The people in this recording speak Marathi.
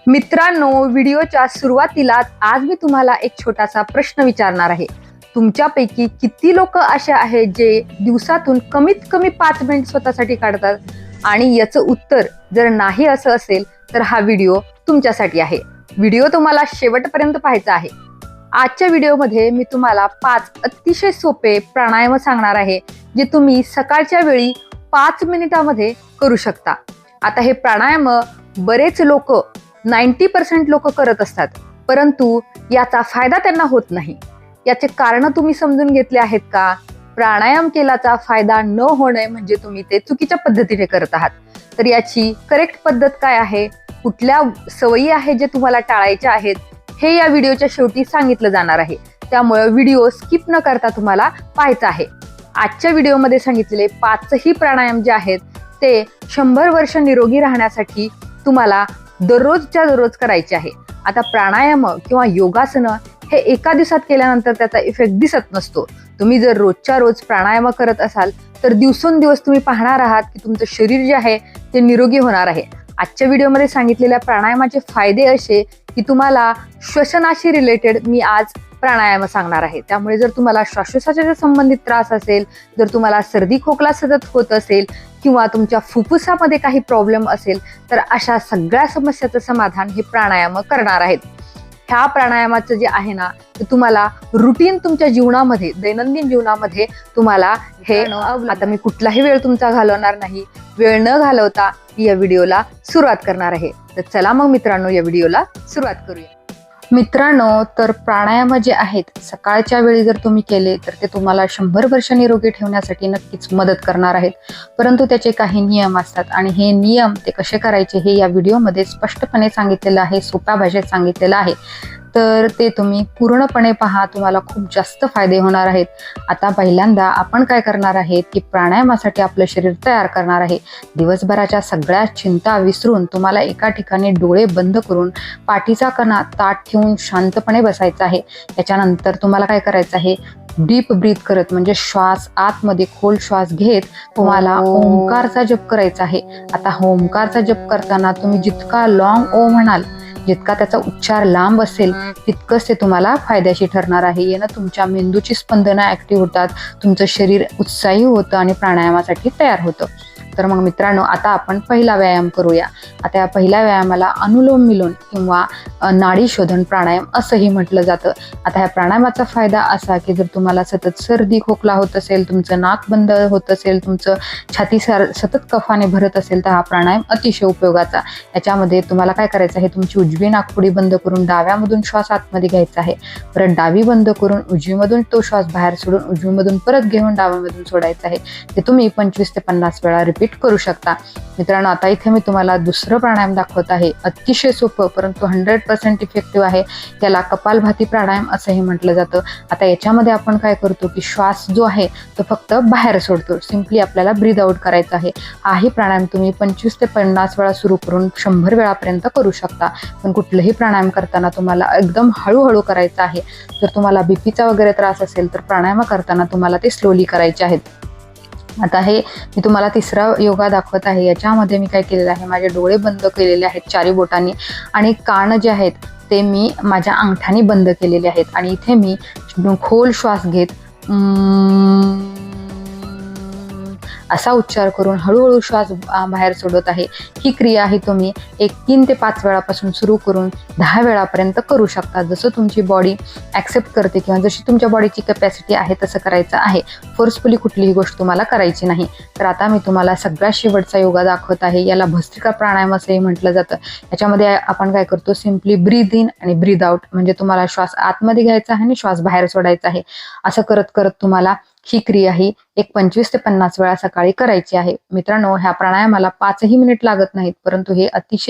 मित्रांनो, व्हिडिओच्या सुरुवातीला आज मी तुम्हाला एक छोटासा प्रश्न विचारणार आहे. तुमच्यापैकी किती लोक असे आहेत जे दिवसातून कमीत कमी 5 मिनिट स्वतःसाठी काढतात? आणि याचं उत्तर जर नाही असं असेल तर हा व्हिडिओ तुमच्यासाठी आहे. व्हिडिओ तुम्हाला शेवटपर्यंत पाहायचा आहे. आजच्या व्हिडिओमध्ये मी तुम्हाला 5 अतिशय सोपे प्राणायाम सांगणार आहे जे तुम्ही सकाळच्या वेळी 5 मिनिटांमध्ये करू शकता. आता हे प्राणायाम बरेच लोक 90% लोक करत असतात, परंतु याचा फायदा त्यांना होत नाही. याचे कारण तुम्ही समजून घेतले आहेत का? प्राणायाम केल्याचा फायदा न होणे म्हणजे तुम्ही ते चुकीच्या पद्धतीने करत आहात. तर याची करेक्ट पद्धत काय आहे, कुठल्या सवयी आहेत जे तुम्हाला टाळायच्या आहेत, हे या व्हिडिओच्या शेवटी सांगितलं जाणार आहे. त्यामुळे व्हिडिओ स्किप न करता तुम्हाला पाहायचा आहे. आजच्या व्हिडिओमध्ये सांगितलेले 5ही प्राणायाम जे आहेत ते 100 वर्ष निरोगी राहण्यासाठी तुम्हाला दररोजच्या दररोज करायचे आहे. आता प्राणायाम किंवा योगासन हे एका दिवसात केल्यानंतर त्याचा इफेक्ट दिसत नसतो. तुम्ही जर रोजच्या रोज प्राणायाम करत असाल तर दिवसेंदिवस तुम्ही पाहणार आहात की तुमचं शरीर जे आहे ते निरोगी होणार आहे. आजच्या व्हिडिओमध्ये सांगितलेल्या प्राणायामाचे फायदे असे की तुम्हाला श्वसनाशी रिलेटेड मी आज प्राणायाम सांगणार आहे. त्यामुळे जर तुम्हाला श्वासोच्छवासाच्या संबंधित त्रास असेल, जर तुम्हाला सर्दी खोकला सतत होत असेल किंवा तुमच्या फुफ्फुसामध्ये काही प्रॉब्लेम असेल तर अशा सगळ्या समस्याचं समाधान हे प्राणायाम करणार आहेत. ह्या प्राणायामाचं जे आहे ना ते तुम्हाला रुटीन तुमच्या जीवनामध्ये, दैनंदिन जीवनामध्ये तुम्हाला हे आता मी कुठलाही वेळ तुमचा घालवणार नाही. वेळ न घालवता या व्हिडिओला सुरुवात करणार आहे. तर चला मग मित्रांनो, या व्हिडिओला सुरुवात करूया. मित्रांनो, तर प्राणायाम जे आहेत सकाळच्या वेळी जर तुम्ही केले तर ते तुम्हाला 100 वर्ष निरोगी ठेवण्यासाठी नक्कीच मदत करणार आहेत. परंतु त्याचे काही नियम असतात आणि हे नियम ते कसे करायचे हे या व्हिडिओमध्ये स्पष्टपणे सांगितलेलं आहे, सोप्या भाषेत सांगितलेलं आहे. तर ते तुम्ही पूर्णपणे पहा, तुम्हाला खूप जास्त फायदे होणार आहेत. आता पहिल्यांदा आपण काय करणार आहे की प्राणायामासाठी आपलं शरीर तयार करणार आहे. दिवसभराच्या सगळ्या चिंता विसरून तुम्हाला एका ठिकाणी डोळे बंद करून पाठीचा कणा ताठ ठेवून शांतपणे बसायचा आहे. त्याच्यानंतर तुम्हाला काय करायचं आहे, डीप ब्रीथ करत म्हणजे श्वास आतमध्ये खोल श्वास घेत तुम्हाला ओंकारचा जप करायचा आहे. आता ओंकारचा जप करताना तुम्ही जितका लॉंग ओ म्हणाल, जितका त्याचा उच्चार लांब असेल तितकंच ते तुम्हाला फायद्याशी ठरणार आहे. यानं तुमच्या मेंदूची स्पंदनं ऍक्टिव्ह होतात, तुमचं शरीर उत्साही होतं आणि प्राणायामासाठी तयार होतं. तर मग मित्रांनो, आता आपण पहिला व्यायाम करूया. आता या पहिल्या व्यायामाला अनुलोम विलोम किंवा नाडी शोधन प्राणायाम असंही म्हटलं जातं. आता ह्या प्राणायामाचा फायदा असा की जर तुम्हाला सतत सर्दी खोकला होत असेल, तुमचं नाक बंद होत असेल, तुमचं छाती सतत कफाने भरत असेल तर हा प्राणायाम अतिशय उपयोगाचा. याच्यामध्ये तुम्हाला काय करायचं आहे, तुमची उजवी नाकपुडी बंद करून डाव्यामधून श्वास आतमध्ये घ्यायचा आहे. परत डावी बंद करून उजवीमधून तो श्वास बाहेर सोडून उजवीमधून परत घेऊन डाव्यामधून सोडायचा आहे. ते तुम्ही 25 ते 50 वेळा रिपीट करू शकता. मित्रांनो, आता इथे मी तुम्हाला दुसरं प्राणायाम दाखवत आहे. अतिशय सोपं परंतु 100% इफेक्टिव्ह आहे. याला कपालभाती प्राणायाम असंही म्हटलं जातं. आता याच्यामध्ये आपण काय करतो की श्वास जो आहे तो फक्त बाहेर सोडतो. सिम्पली आपल्याला ब्रीद आउट करायचा आहे. हाही प्राणायाम तुम्ही 25 ते 50 वेळा सुरू करून 100 वेळापर्यंत करू शकता. पण कुठलंही प्राणायाम करताना तुम्हाला एकदम हळूहळू करायचं आहे. जर तुम्हाला बीपीचा वगैरे त्रास असेल तर प्राणायाम करताना तुम्हाला ते स्लोली करायचे आहेत. आता हे मी तुम्हाला तिसरा योगा दाखवत आहे. याच्यामध्ये मी काय केलेलं आहे, माझे डोळे बंद केलेले आहेत चारी बोटांनी आणि कान जे आहेत ते मी माझ्या अंगठ्याने बंद केलेले आहेत. आणि इथे मी खोल श्वास घेत असा उच्चार करून हळूहळू श्वास बाहेर सोडत आहे. ही क्रिया आहे तुम्ही 3 ते 5 वेळापासून सुरू करून 10 वेळापर्यंत करू शकता. जसं तुमची बॉडी ॲक्सेप्ट करते किंवा जशी तुमच्या बॉडीची कॅपॅसिटी आहे तसं करायचं आहे. फोर्सफुली कुठलीही गोष्ट तुम्हाला करायची नाही. तर आता मी तुम्हाला सगळ्यात शेवटचा योगा दाखवत आहे. याला भस्त्रिका प्राणायाम असंही म्हटलं जातं. याच्यामध्ये आपण काय करतो, सिम्पली ब्रीद इन आणि ब्रीद आउट म्हणजे तुम्हाला श्वास आतमध्ये घ्यायचा आहे आणि श्वास बाहेर सोडायचा आहे. असं करत करत तुम्हाला ही क्रिया ही 25 ते 50 वेळा सकाळी करायची आहे. मित्रांनो, ह्या प्राणायामाला 5ही मिनिट लागत नाहीत, परंतु हे अतिशय